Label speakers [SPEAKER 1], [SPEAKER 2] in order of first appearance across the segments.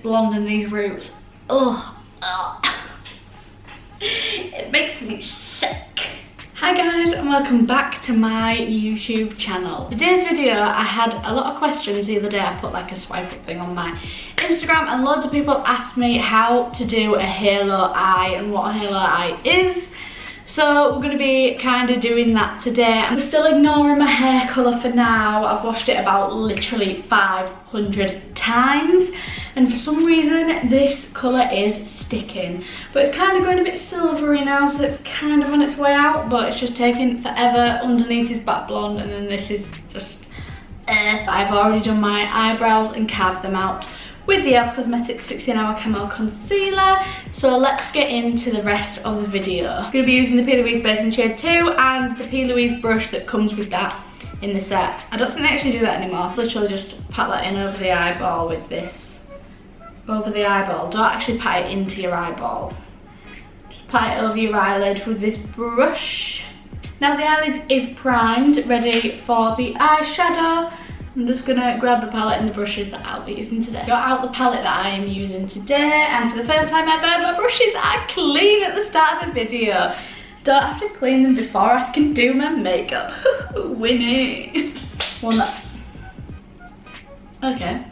[SPEAKER 1] blonde and these roots. Ugh. It makes me sick. Hi guys, and welcome back to my YouTube channel. Today's video, I had a lot of questions the other day. I put like a swipe up thing on my Instagram and loads of people asked me how to do a halo eye and what a halo eye is. So we're going to be kind of doing that today. I'm still ignoring my hair colour for now. I've washed it about literally 500 times. And for some reason, this colour is sticking. But it's kind of going a bit silvery now, so it's kind of on its way out. But it's just taking forever. Underneath is back blonde, and then this is just... I've already done my eyebrows and carved them out with the e.l.f. Cosmetics 16-hour Camo Concealer. So let's get into the rest of the video. I'm going to be using the P. Louise Base in shade 2 and the P. Louise brush that comes with that in the set. I don't think they actually do that anymore. So literally just pat that in over the eyeball with this. Over the eyeball. Don't actually pat it into your eyeball. Just pat it over your eyelid with this brush. Now the eyelid is primed, ready for the eyeshadow. I'm just gonna grab the palette and the brushes that I'll be using today. Got out the palette that I am using today, and for the first time ever, my brushes are clean at the start of the video. Don't have to clean them before I can do my makeup. Winnie. One that... Okay.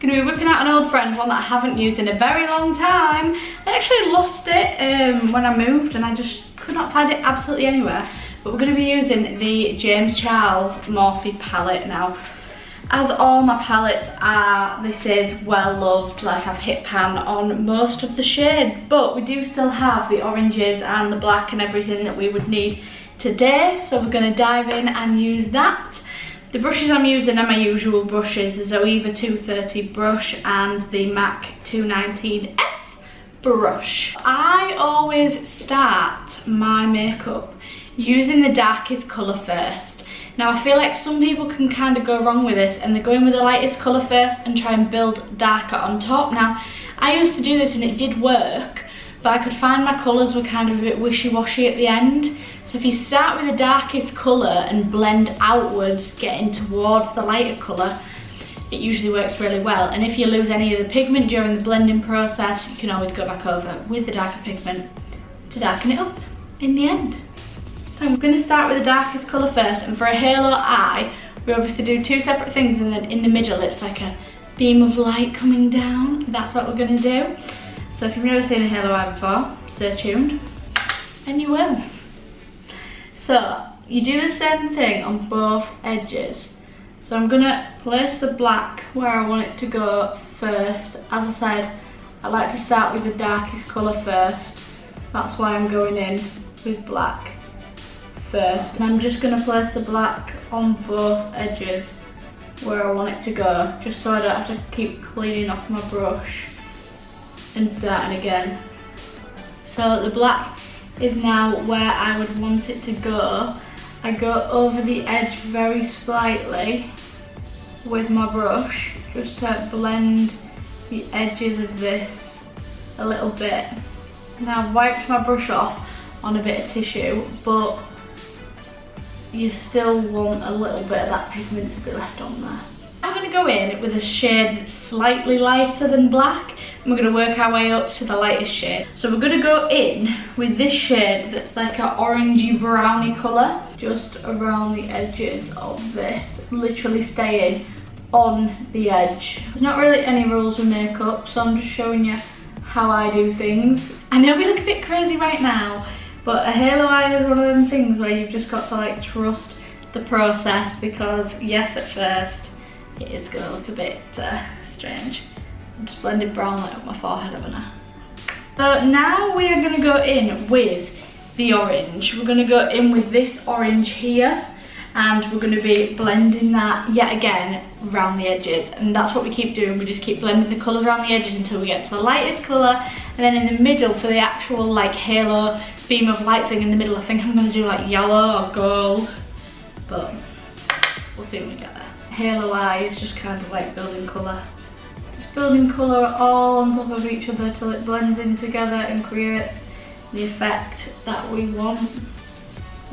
[SPEAKER 1] Gonna be whipping out an old friend, one that I haven't used in a very long time. I actually lost it when I moved and I just could not find it absolutely anywhere. But we're gonna be using the James Charles Morphe palette now. As all my palettes are, this is well loved, like I've hit pan on most of the shades, but we do still have the oranges and the black and everything that we would need today, so we're going to dive in and use that. The brushes I'm using are my usual brushes, the Zoeva 230 brush and the MAC 219S brush. I always start my makeup using the darkest colour first. Now I feel like some people can kind of go wrong with this and they're going with the lightest colour first and try and build darker on top. Now I used to do this and it did work, but I could find my colours were kind of a bit wishy-washy at the end. So if you start with the darkest colour and blend outwards, getting towards the lighter colour, it usually works really well. And if you lose any of the pigment during the blending process, you can always go back over with the darker pigment to darken it up in the end. So I'm going to start with the darkest colour first, and for a halo eye, we obviously do two separate things, and then in the middle it's like a beam of light coming down. That's what we're going to do. So if you've never seen a halo eye before, stay tuned, and you will. So you do the same thing on both edges. So I'm going to place the black where I want it to go first. As I said, I like to start with the darkest colour first. That's why I'm going in with black first. And I'm just going to place the black on both edges where I want it to go, just so I don't have to keep cleaning off my brush and starting again. So the black is now where I would want it to go. I go over the edge very slightly with my brush just to blend the edges of this a little bit. Now I've wiped my brush off on a bit of tissue, but you still want a little bit of that pigment to be left on there. I'm going to go in with a shade that's slightly lighter than black, and we're going to work our way up to the lightest shade. So we're going to go in with this shade that's like an orangey browny colour, just around the edges of this, literally staying on the edge. There's not really any rules with makeup, so I'm just showing you how I do things. I know we look a bit crazy right now, but a halo eye is one of them things where you've just got to like trust the process, because yes, at first it is going to look a bit strange. I'm just blending brown light up my forehead, haven't I? So now we are going to go in with the orange. We're going to go in with this orange here, and we're going to be blending that yet again around the edges, and that's what we keep doing. We just keep blending the colours around the edges until we get to the lightest colour, and then in the middle for the actual like halo beam of light thing in the middle, I think I'm going to do like yellow or gold, but we'll see when we get there. Halo eye is just kind of like building colour. Just building colour all on top of each other till it blends in together and creates the effect that we want.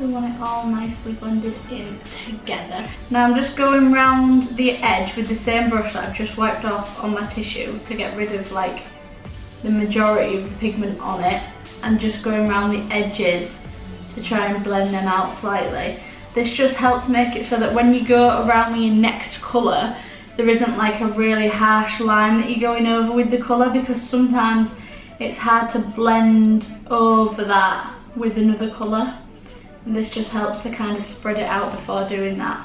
[SPEAKER 1] We want it all nicely blended in together. Now I'm just going round the edge with the same brush that I've just wiped off on my tissue to get rid of like the majority of the pigment on it, and just going around the edges to try and blend them out slightly. This just helps make it so that when you go around with your next colour, there isn't like a really harsh line that you're going over with the colour, because sometimes it's hard to blend over that with another colour. And this just helps to kind of spread it out before doing that.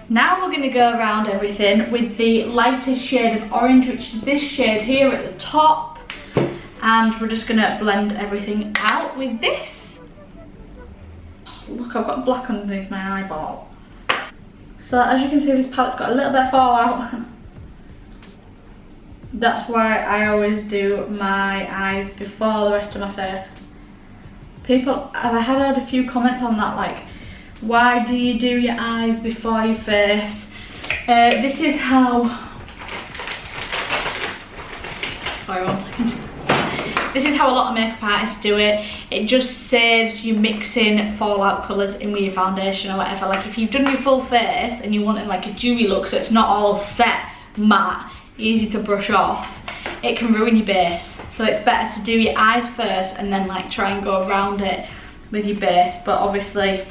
[SPEAKER 1] Now we're going to go around everything with the lightest shade of orange, which is this shade here at the top. And we're just going to blend everything out with this. Oh, look, I've got black underneath my eyeball. So as you can see, this palette's got a little bit of fallout. That's why I always do my eyes before the rest of my face. People, I've had a few comments on that, like, why do you do your eyes before your face? This is how, sorry, 1 second. This is how a lot of makeup artists do it. It just saves you mixing fallout colours in with your foundation or whatever. Like if you've done your full face and you want it like a dewy look, so it's not all set, matte, easy to brush off, it can ruin your base. So it's better to do your eyes first and then like try and go around it with your base. But obviously,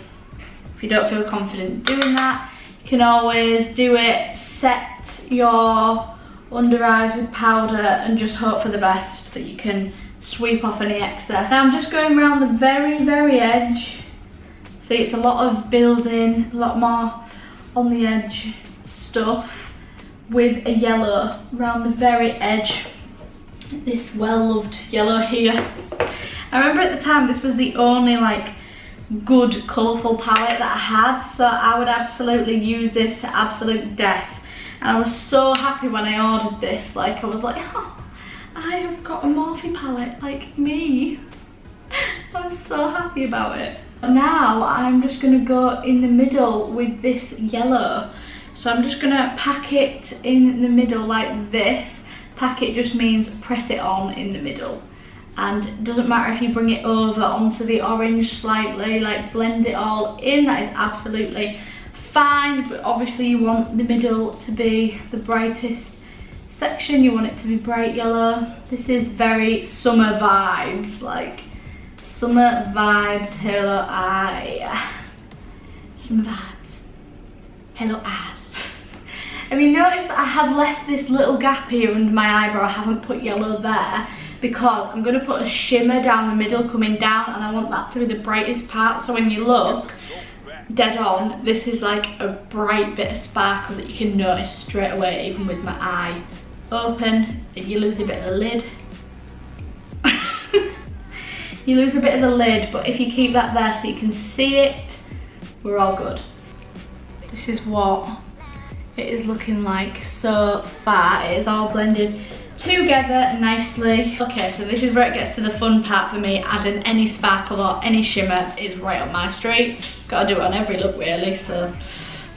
[SPEAKER 1] if you don't feel confident doing that, you can always do it, set your under eyes with powder and just hope for the best that you can sweep off any excess. Now I'm just going around the very edge. See, it's a lot of building, a lot more on the edge stuff with a yellow around the very edge. This well-loved yellow here. I remember at the time this was the only like good colourful palette that I had, so I would absolutely use this to absolute death. And I was so happy when I ordered this. Like I was like, oh, I have got a Morphe palette, like me. I was so happy about it. Now I'm just gonna go in the middle with this yellow. So I'm just gonna pack it in the middle like this. Pack it just means press it on in the middle. And it doesn't matter if you bring it over onto the orange slightly, like blend it all in, that is absolutely fine. But obviously you want the middle to be the brightest section, you want it to be bright yellow. This is very summer vibes, like summer vibes, hello eye. Summer vibes, hello eyes. Have you noticed that I have left this little gap here under my eyebrow? I haven't put yellow there because I'm going to put a shimmer down the middle coming down, and I want that to be the brightest part. So when you look dead on, this is like a bright bit of sparkle that you can notice straight away, even with my eye open. If you lose a bit of the lid, you lose a bit of the lid, but if you keep that there so you can see it, we're all good. This is what it is looking like so far. It is all blended together nicely. Okay, so this is where it gets to the fun part for me. Adding any sparkle or any shimmer is right up my street. Gotta do it on every look really, so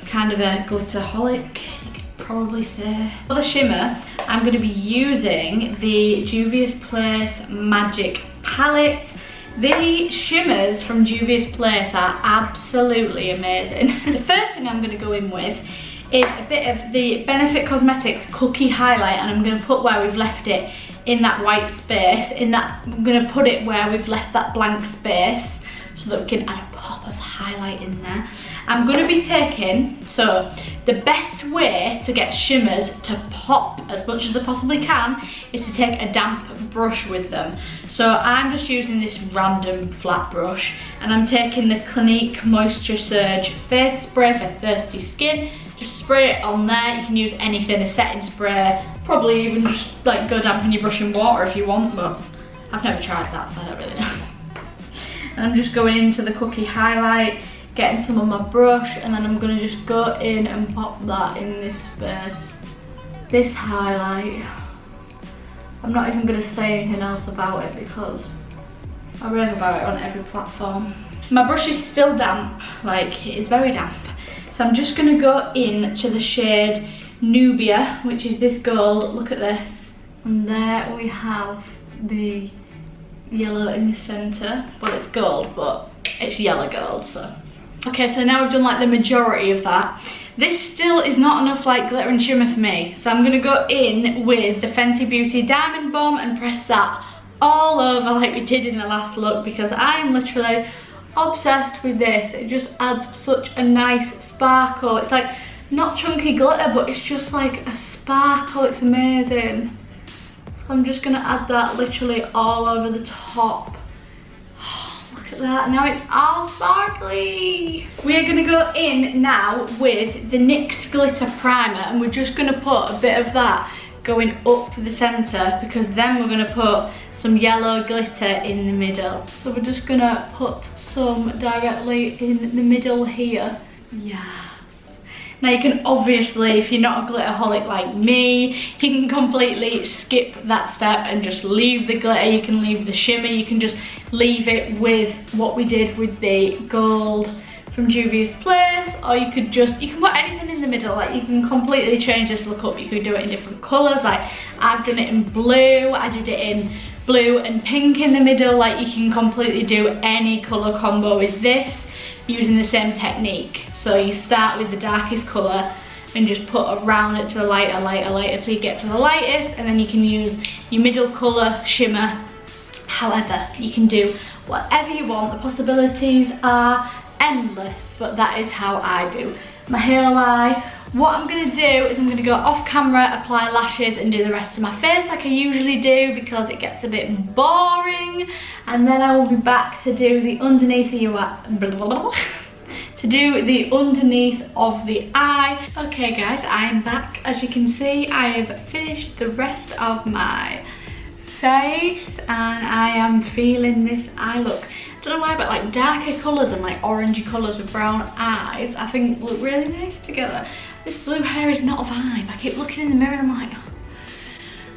[SPEAKER 1] kind of a glitterholic, you could probably say. For the shimmer, I'm going to be using the Juvia's Place Magic palette. The shimmers from Juvia's Place are absolutely amazing. The first thing I'm going to go in with is a bit of the Benefit Cosmetics Cookie Highlight, and I'm going to put where we've left it in that white space. I'm going to put it where we've left that blank space so that we can add a pop of highlight in there. I'm going to be taking, so the best way to get shimmers to pop as much as they possibly can is to take a damp brush with them. So I'm just using this random flat brush, and I'm taking the Clinique Moisture Surge Face Spray for thirsty skin. Just spray it on there. You can use anything, a setting spray, probably even just like go dampen your brush in water if you want, but I've never tried that, so I don't really know. And I'm just going into the cookie highlight, getting some on my brush, and then I'm going to just go in and pop that in this space. This highlight, I'm not even going to say anything else about it because I rave about it on every platform. My brush is still damp, like it is very damp. So I'm just going to go in to the shade Nubia, which is this gold. Look at this. And there we have the yellow in the centre. Well, it's gold, but it's yellow gold, so Okay, so now we've done like the majority of that. This still is not enough like glitter and shimmer for me. So I'm gonna go in with the Fenty Beauty Diamond Bomb and press that all over like we did in the last look, because I am literally obsessed with this. It just adds such a nice sparkle. It's like not chunky glitter, but it's just like a sparkle. It's amazing. I'm just gonna add that literally all over the top. Oh, look at that, now it's all sparkly. We're gonna go in now with the NYX glitter primer, and we're just gonna put a bit of that going up the center, because then we're gonna put some yellow glitter in the middle. So we're just gonna put some directly in the middle here. Yeah. Now you can obviously, if you're not a glitterholic like me, you can completely skip that step and just leave the glitter. You can leave the shimmer, you can just leave it with what we did with the gold from Juvia's Place, or you can put anything in the middle. Like you can completely change this look up. You could do it in different colours. Like I've done it in blue, I did it in blue and pink in the middle. Like you can completely do any colour combo with this using the same technique. So you start with the darkest colour and just put around it to the lighter till you get to the lightest, and then you can use your middle colour shimmer. However, you can do whatever you want. The possibilities are endless, but that is how I do my hairline. What I'm going to do is I'm going to go off camera, apply lashes and do the rest of my face like I usually do, because it gets a bit boring, and then I will be back to do the underneath of your to do the underneath of the eye. Okay guys, I am back. As you can see, I have finished the rest of my face and I am feeling this eye look. I don't know why, but like darker colours and like orangey colours with brown eyes I think look really nice together. This blue hair is not a vibe. I keep looking in the mirror and I'm like,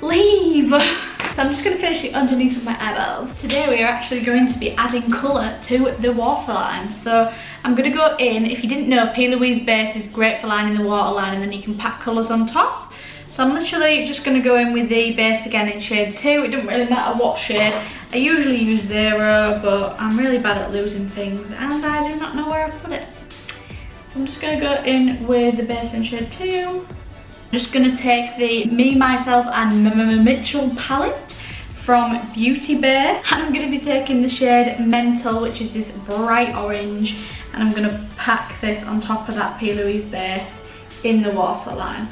[SPEAKER 1] leave. So I'm just going to finish the underneath of my eyeballs. Today we are actually going to be adding colour to the waterline. So I'm going to go in, if you didn't know, P. Louise base is great for lining the waterline, and then you can pack colours on top. So I'm literally just going to go in with the base again in shade 2. It doesn't really matter what shade. I usually use 0, but I'm really bad at losing things and I do not know where I put it. So I'm just going to go in with the base in shade 2. I'm just going to take the Me, Myself and Mitchell palette from Beauty Bay, and I'm going to be taking the shade Mental, which is this bright orange, and I'm going to pack this on top of that P. Louise base in the waterline.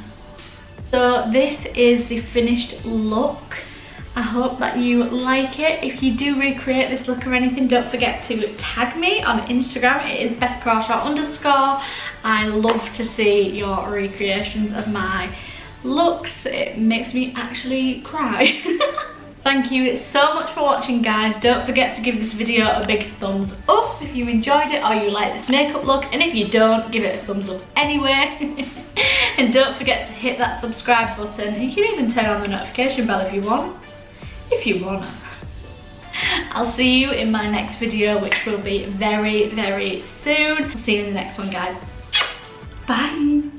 [SPEAKER 1] So this is the finished look. I hope that you like it. If you do recreate this look or anything, don't forget to tag me on Instagram. It is BethCrawshaw_. I love to see your recreations of my looks. It makes me actually cry. Thank you so much for watching, guys. Don't forget to give this video a big thumbs up if you enjoyed it or you like this makeup look, and if you don't, give it a thumbs up anyway. And don't forget to hit that subscribe button. You can even turn on the notification bell if you want. If you wanna. I'll see you in my next video, which will be very, very soon. I'll see you in the next one, guys. Bye.